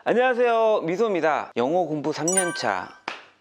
안녕하세요, 미소입니다. 영어 공부 3년차.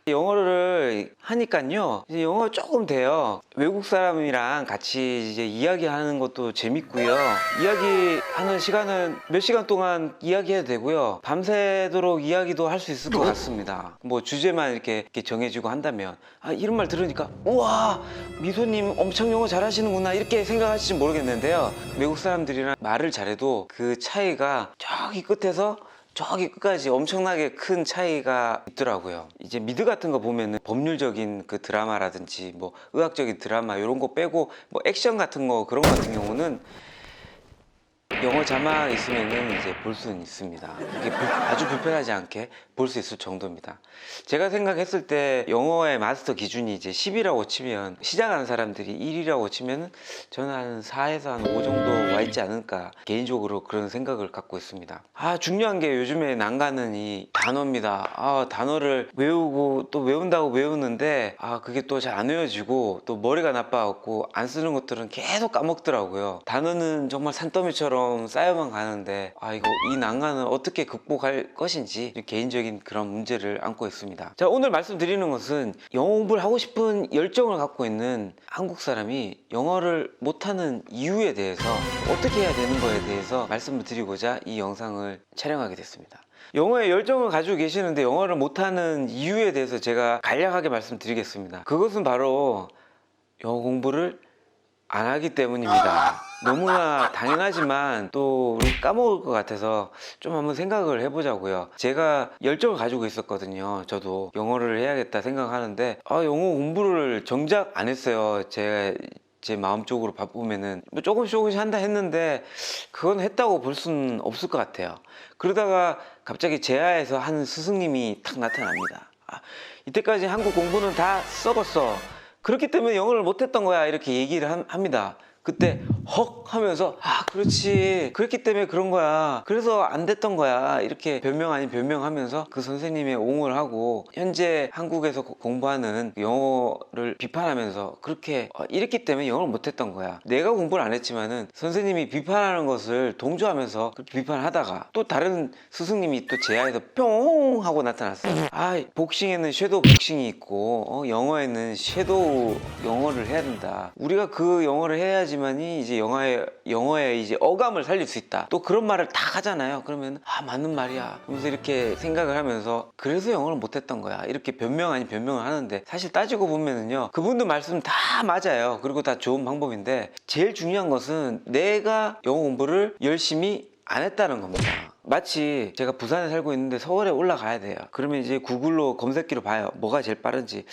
영어를 하니까요, 이제 영어가 조금 돼요. 외국 사람이랑 같이 이제 이야기하는 것도 재밌고요. 이야기하는 시간은 몇 시간 동안 이야기해도 되고요. 밤새도록 이야기도 할 수 있을 것 같습니다. 뭐 주제만 이렇게 정해지고 한다면, 이런 말 들으니까 우와, 미소님 엄청 영어 잘하시는구나 이렇게 생각하실지 모르겠는데요. 외국 사람들이랑 말을 잘해도 그 차이가 저기 끝에서 저기 끝까지 엄청나게 큰 차이가 있더라고요. 이제 미드 같은 거 보면은 법률적인 그 드라마라든지 뭐 의학적인 드라마 이런 거 빼고 뭐 액션 같은 거 그런 거 같은 경우는 영어 자막 있으면은 이제 볼 수는 있습니다. 이게 아주 불편하지 않게 볼 수 있을 정도입니다. 제가 생각했을 때 영어의 마스터 기준이 이제 10이라고 치면, 시작하는 사람들이 1이라고 치면은 저는 한 4에서 한 5 정도 와 있지 않을까, 개인적으로 그런 생각을 갖고 있습니다. 중요한 게 요즘에 난가는 이 단어입니다. 단어를 외우고 또 외운다고 외우는데 그게 또 잘 안 외워지고 또 머리가 나빠갖고 안 쓰는 것들은 계속 까먹더라고요. 단어는 정말 산더미처럼 쌓여만 가는데 이 난간은 어떻게 극복할 것인지 개인적인 그런 문제를 안고 있습니다. 자, 오늘 말씀드리는 것은 영어 공부를 하고 싶은 열정을 갖고 있는 한국 사람이 영어를 못하는 이유에 대해서, 어떻게 해야 되는 거에 대해서 말씀을 드리고자 이 영상을 촬영하게 됐습니다. 영어에 열정을 가지고 계시는데 영어를 못하는 이유에 대해서 제가 간략하게 말씀드리겠습니다. 그것은 바로 영어 공부를 안 하기 때문입니다. 너무나 당연하지만 또 우리 까먹을 것 같아서 좀 한번 생각을 해보자고요. 제가 열정을 가지고 있었거든요. 저도 영어를 해야겠다 생각하는데 영어 공부를 정작 안 했어요. 제 마음적으로 바쁘면은 뭐 조금씩 한다 했는데 그건 했다고 볼 수는 없을 것 같아요. 그러다가 갑자기 제아에서 한 스승님이 탁 나타납니다. 이때까지 한국 공부는 다 썩었어. 그렇기 때문에 영어를 못했던 거야, 이렇게 얘기를 합니다. 그때 헉 하면서 그렇지, 그렇기 때문에 그런 거야, 그래서 안 됐던 거야, 이렇게 변명 아닌 변명하면서 그 선생님의 옹호를 하고, 현재 한국에서 공부하는 영어를 비판하면서 그렇게 이랬기 때문에 영어를 못했던 거야. 내가 공부를 안 했지만은 선생님이 비판하는 것을 동조하면서 그렇게 비판하다가 또 다른 스승님이 또 제아에서 뿅 하고 나타났어요. 복싱에는 섀도우 복싱이 있고 영어에는 섀도우 영어를 해야 된다. 우리가 그 영어를 해야지 만이 이제 영어의 이제 어감을 살릴 수 있다. 또 그런 말을 다 하잖아요. 그러면 맞는 말이야. 그러면서 이렇게 생각을 하면서 그래서 영어를 못했던 거야, 이렇게 변명 아닌 변명을 하는데, 사실 따지고 보면은요, 그분들 말씀 다 맞아요. 그리고 다 좋은 방법인데, 제일 중요한 것은 내가 영어 공부를 열심히 안 했다는 겁니다. 마치 제가 부산에 살고 있는데 서울에 올라가야 돼요. 그러면 이제 구글로 검색기로 봐요. 뭐가 제일 빠른지.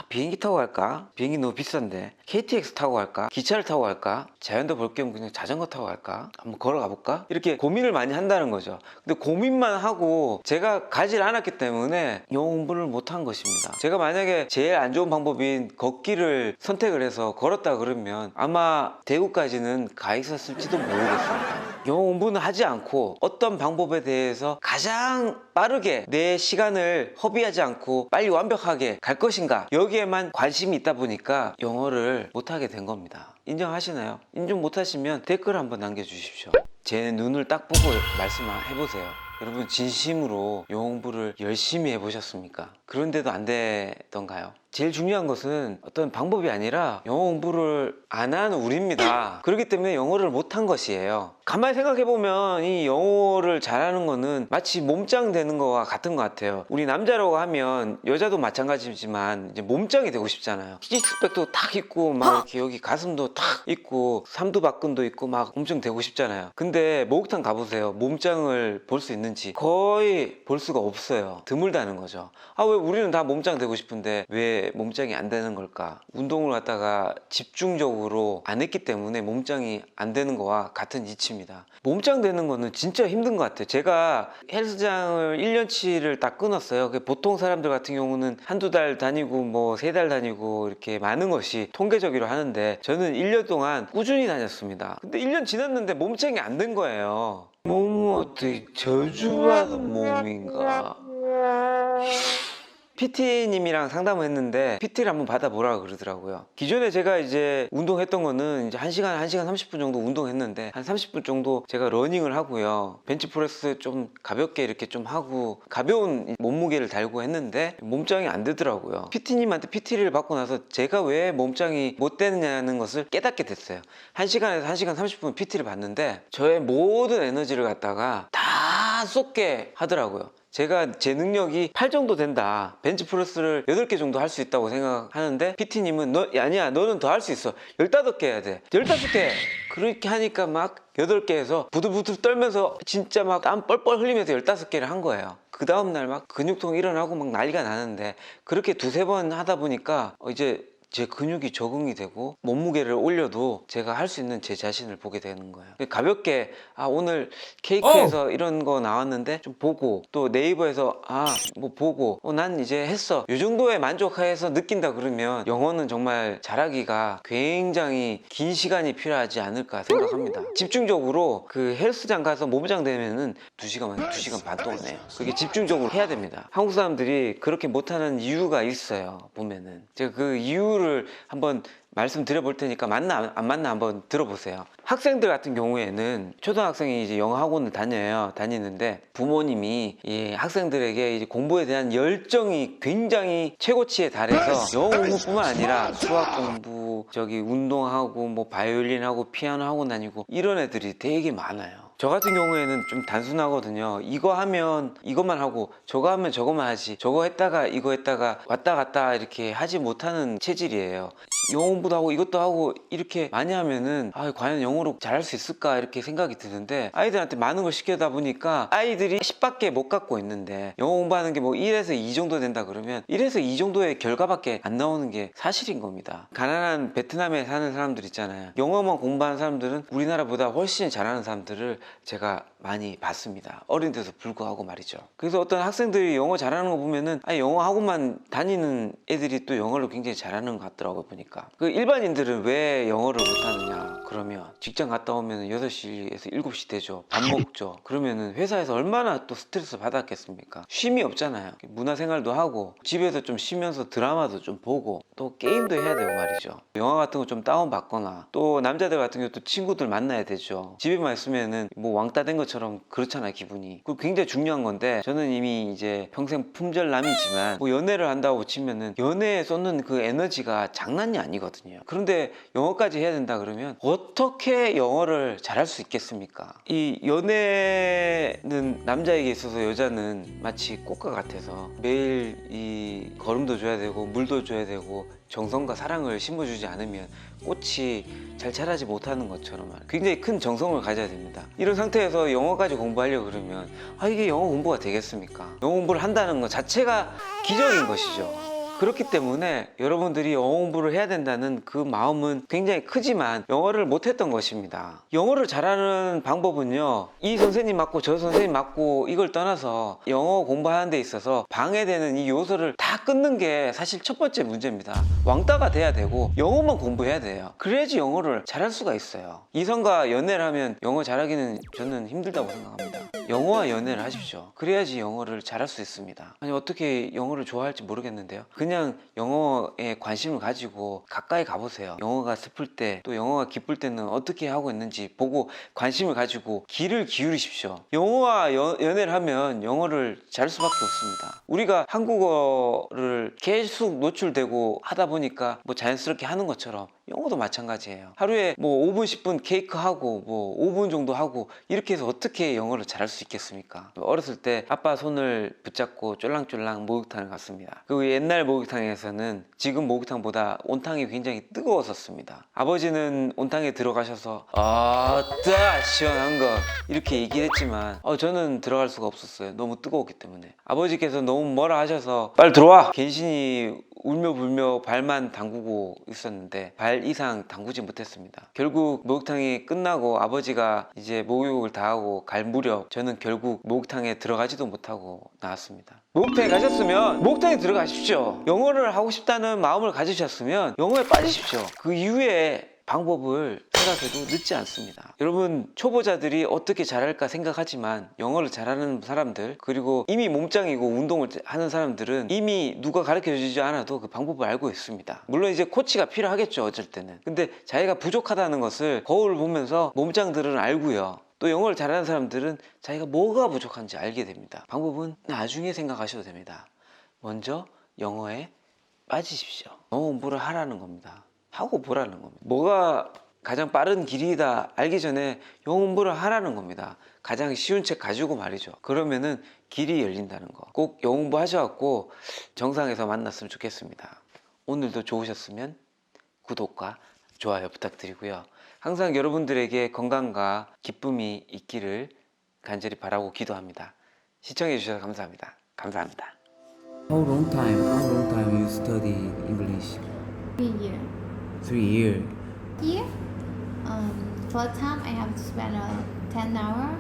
비행기 타고 갈까? 비행기 너무 비싼데. KTX 타고 갈까? 기차를 타고 갈까? 자연도 볼 겸 그냥 자전거 타고 갈까? 한번 걸어가 볼까? 이렇게 고민을 많이 한다는 거죠. 근데 고민만 하고 제가 가질 않았기 때문에 영어 공부를 못한 것입니다. 제가 만약에 제일 안 좋은 방법인 걷기를 선택을 해서 걸었다 그러면 아마 대구까지는 가 있었을지도 모르겠습니다. 영어 공부는 하지 않고 어떤 방법에 대해서 가장 빠르게 내 시간을 허비하지 않고 빨리 완벽하게 갈 것인가, 여기에만 관심이 있다 보니까 영어를 못하게 된 겁니다. 인정하시나요? 인정 못하시면 댓글 한번 남겨주십시오. 제 눈을 딱 보고 말씀해보세요. 여러분, 진심으로 영어 공부를 열심히 해보셨습니까? 그런데도 안 되던가요? 제일 중요한 것은 어떤 방법이 아니라 영어 공부를 안 한 우리입니다. 그렇기 때문에 영어를 못한 것이에요. 가만히 생각해보면 이 영어를 잘하는 거는 마치 몸짱 되는 거와 같은 것 같아요. 우리 남자라고 하면, 여자도 마찬가지지만 이제 몸짱이 되고 싶잖아요. 시스백도 탁 있고 막 이렇게 여기 가슴도 탁 있고 삼두박근도 있고 막 엄청 되고 싶잖아요. 근데 목욕탕 가보세요. 몸짱을 볼 수 있는지 거의 볼 수가 없어요. 드물다는 거죠. 왜 우리는 다 몸짱 되고 싶은데 왜 몸짱이 안 되는 걸까? 운동을 갖다가 집중적으로 안 했기 때문에 몸짱이 안 되는 거와 같은 이치입니다. 몸짱 되는 거는 진짜 힘든 것 같아요. 제가 헬스장을 1년치를 딱 끊었어요. 보통 사람들 같은 경우는 한두 달 다니고 뭐 3달 다니고 이렇게 많은 것이 통계적으로 하는데, 저는 1년 동안 꾸준히 다녔습니다. 근데 1년 지났는데 몸짱이 안 된 거예요. 몸은 어떻게 저주받은 몸인가? PT님이랑 상담을 했는데 PT를 한번 받아보라 그러더라고요. 기존에 제가 이제 운동했던 거는 이제 1시간 30분 정도 운동했는데 한 30분 정도 제가 러닝을 하고요. 벤치프레스 좀 가볍게 이렇게 좀 하고 가벼운 몸무게를 달고 했는데 몸짱이 안 되더라고요. PT님한테 PT를 받고 나서 제가 왜 몸짱이 못 되느냐는 것을 깨닫게 됐어요. 1시간에서 1시간 30분 PT를 받는데 저의 모든 에너지를 갖다가 다 쏟게 하더라고요. 제가 제 능력이 8 정도 된다. 벤치프레스를 8개 정도 할 수 있다고 생각하는데 PT님은 아니야 너는 더 할 수 있어. 15개 해야 돼. 15개! 그렇게 하니까 막 8개에서 부들부들 떨면서 진짜 막 땀 뻘뻘 흘리면서 15개를 한 거예요. 그 다음날 막 근육통 일어나고 막 난리가 나는데 그렇게 두세 번 하다 보니까 이제 제 근육이 적응이 되고 몸무게를 올려도 제가 할 수 있는 제 자신을 보게 되는 거예요. 가볍게 오늘 케이크에서 이런 거 나왔는데 좀 보고 또 네이버에서 뭐 보고 난 이제 했어 이 정도에 만족해서 느낀다 그러면 영어는 정말 잘하기가 굉장히 긴 시간이 필요하지 않을까 생각합니다. 집중적으로 그 헬스장 가서 몸짱 되면은 2시간 반 동안 해요. 그게 집중적으로 해야 됩니다. 한국 사람들이 그렇게 못하는 이유가 있어요. 보면은 제가 그 이유를 한번 말씀드려 볼 테니까 맞나 안 맞나 한번 들어보세요. 학생들 같은 경우에는 초등학생이 이제 영어 학원을 다니는데 부모님이 이 학생들에게 이제 공부에 대한 열정이 굉장히 최고치에 달해서 영어 공부뿐만 아니라 수학 공부, 운동하고 뭐 바이올린하고 피아노 학원 다니고 이런 애들이 되게 많아요. 저 같은 경우에는 좀 단순하거든요. 이거 하면 이것만 하고 저거 하면 저것만 하지 저거 했다가 이거 했다가 왔다 갔다 이렇게 하지 못하는 체질이에요. 영어 공부도 하고 이것도 하고 이렇게 많이 하면은 과연 영어로 잘할 수 있을까 이렇게 생각이 드는데 아이들한테 많은 걸 시키다 보니까 아이들이 10밖에 못 갖고 있는데 영어 공부하는 게 뭐 1에서 2 정도 된다 그러면 1에서 2 정도의 결과밖에 안 나오는 게 사실인 겁니다. 가난한 베트남에 사는 사람들 있잖아요. 영어만 공부하는 사람들은 우리나라보다 훨씬 잘하는 사람들을 제가 많이 봤습니다. 어린 데도 불구하고 말이죠. 그래서 어떤 학생들이 영어 잘하는 거 보면은 영어 학원만 다니는 애들이 또 영어를 굉장히 잘하는 것 같더라고요. 보니까 그 일반인들은 왜 영어를 못하느냐 그러면 직장 갔다 오면 6시에서 7시 되죠. 밥 먹죠. 그러면은 회사에서 얼마나 또 스트레스 받았겠습니까? 쉼이 없잖아요. 문화생활도 하고 집에서 좀 쉬면서 드라마도 좀 보고 또 게임도 해야 되고 말이죠. 영화 같은 거 좀 다운받거나 또 남자들 같은 경우 또 친구들 만나야 되죠. 집에만 있으면은 뭐 왕따 된 것처럼 그렇잖아요. 기분이. 그거 굉장히 중요한 건데 저는 이미 이제 평생 품절남이지만 뭐 연애를 한다고 치면은 연애에 쏟는 그 에너지가 장난이 아니거든요. 그런데 영어까지 해야 된다 그러면 어떻게 영어를 잘할 수 있겠습니까? 이 연애는 남자에게 있어서 여자는 마치 꽃과 같아서 매일 이 거름도 줘야 되고 물도 줘야 되고 정성과 사랑을 심어주지 않으면 꽃이 잘 자라지 못하는 것처럼 굉장히 큰 정성을 가져야 됩니다. 이런 상태에서 영어까지 공부하려고 그러면 이게 영어 공부가 되겠습니까? 영어 공부를 한다는 것 자체가 기적인 것이죠. 그렇기 때문에 여러분들이 영어 공부를 해야 된다는 그 마음은 굉장히 크지만 영어를 못했던 것입니다. 영어를 잘하는 방법은요, 이 선생님 맞고 저 선생님 맞고 이걸 떠나서 영어 공부하는 데 있어서 방해되는 이 요소를 다 끊는 게 사실 첫 번째 문제입니다. 왕따가 돼야 되고 영어만 공부해야 돼요. 그래야지 영어를 잘할 수가 있어요. 이성과 연애를 하면 영어 잘하기는 저는 힘들다고 생각합니다. 영어와 연애를 하십시오. 그래야지 영어를 잘할 수 있습니다. 아니 어떻게 영어를 좋아할지 모르겠는데요. 그냥 영어에 관심을 가지고 가까이 가보세요. 영어가 슬플 때 또 영어가 기쁠 때는 어떻게 하고 있는지 보고 관심을 가지고 귀를 기울이십시오. 영어와 연애를 하면 영어를 잘할 수밖에 없습니다. 우리가 한국어를 계속 노출되고 하다 보니까 뭐 자연스럽게 하는 것처럼 영어도 마찬가지예요. 하루에 뭐 5분 10분 케이크 하고 뭐 5분 정도 하고 이렇게 해서 어떻게 영어를 잘할 수 있겠습니까? 어렸을 때 아빠 손을 붙잡고 쫄랑쫄랑 목욕탕을 갔습니다. 그 옛날 목욕탕에서는 지금 목욕탕보다 온탕이 굉장히 뜨거웠었습니다. 아버지는 온탕에 들어가셔서 아따 시원한 거 이렇게 얘기했지만 저는 들어갈 수가 없었어요. 너무 뜨거웠기 때문에. 아버지께서 너무 뭐라 하셔서 빨리 들어와! 간신히 울며 불며 발만 담그고 있었는데 발 이상 담그지 못했습니다. 결국 목욕탕이 끝나고 아버지가 이제 목욕을 다 하고 갈 무렵 저는 결국 목욕탕에 들어가지도 못하고 나왔습니다. 목욕탕에 가셨으면 목욕탕에 들어가십시오. 영어를 하고 싶다는 마음을 가지셨으면 영어에 빠지십시오. 그 이후에 방법을 생각해도 늦지 않습니다. 여러분 초보자들이 어떻게 잘할까 생각하지만 영어를 잘하는 사람들 그리고 이미 몸짱이고 운동을 하는 사람들은 이미 누가 가르쳐 주지 않아도 그 방법을 알고 있습니다. 물론 이제 코치가 필요하겠죠 어쩔 때는. 근데 자기가 부족하다는 것을 거울을 보면서 몸짱들은 알고요. 또 영어를 잘하는 사람들은 자기가 뭐가 부족한지 알게 됩니다. 방법은 나중에 생각하셔도 됩니다. 먼저 영어에 빠지십시오. 영어 공부를 하라는 겁니다. 하고 보라는 겁니다. 뭐가 가장 빠른 길이다 알기 전에 영어 공부를 하라는 겁니다. 가장 쉬운 책 가지고 말이죠. 그러면은 길이 열린다는 거. 꼭 영어 공부 하셔갖고 정상에서 만났으면 좋겠습니다. 오늘도 좋으셨으면 구독과 좋아요 부탁드리고요. 항상 여러분들에게 건강과 기쁨이 있기를 간절히 바라고 기도합니다. 시청해 주셔서 감사합니다. 감사합니다. How long time you study English? 3 years. 3 years. Here, first time I have to spend 10 hours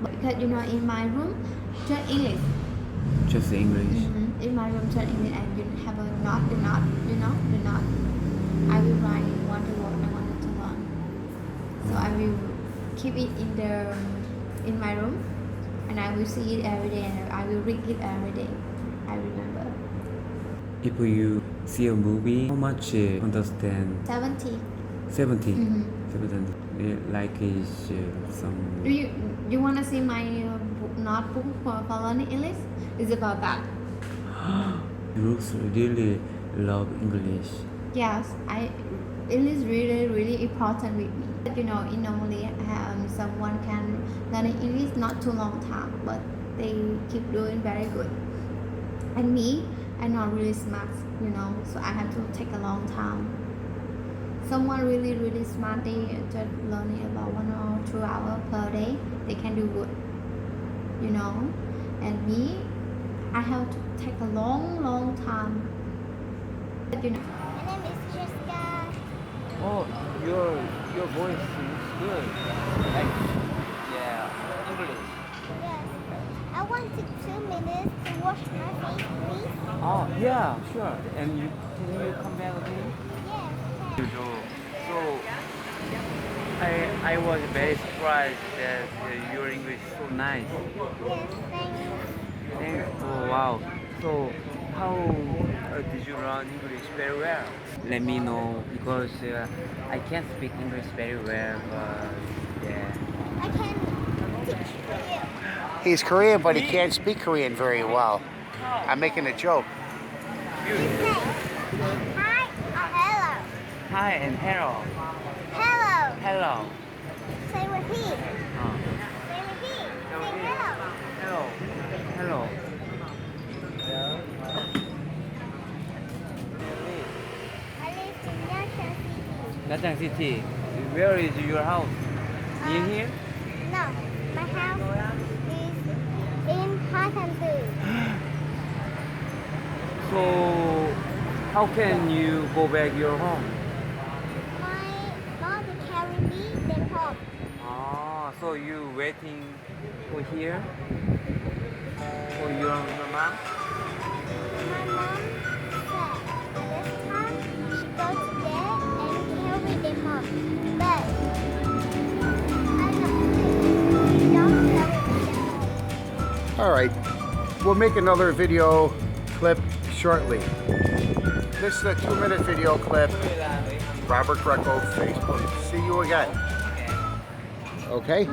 because in my room, just English. Just English. In my room, just English, and you have a not, the not. I will write want to work, I want to learn. So I will keep it in my room, and I will see it every day, and I will read it every day. I remember. If you see a movie, how much understand? 70. 70. Mhm. 70. Like is some. Do you want to see my notebook for learning English? It's about that. You really love English. Yes, English really important with me. In normally someone can learn English not too long time, but they keep doing very good. And me, I'm not really smart, so I have to take a long time. Someone really smart, they just learning about 1 or 2 hours per day, they can do good, And me, I have to take a long time. My name is Jessica. Oh, your voice is good. Like, yeah, English. Yes. I wanted 2 minutes to wash my face, please. Oh, yeah, sure. And can you come back again? Yes. So I was very surprised that your English is so nice. Yes, thanks. Thanks. Oh, wow. So how did you learn English very well? Let me know because I can't speak English very well, but yeah. I can teach you. He's Korean, but he can't speak Korean very well. I'm making a joke. Say hi or hello. Hi and hello. Hello. Hello. Say repeat. Uh, Say repeat. Say hello. hello. Hello. I live in Yangcheng City. Nanjing City. Where is your house? Near here? No, my house is in Hasandu. So how can you go back your home? My mother carry me then home. Ah, so you waiting for here for your mom? My mom said this time she go to bed and carry them home. But I don't carry them home. All right, we'll make another video clip shortly. This is a 2-minute video clip. Robert Greco, Facebook. See you again. Okay?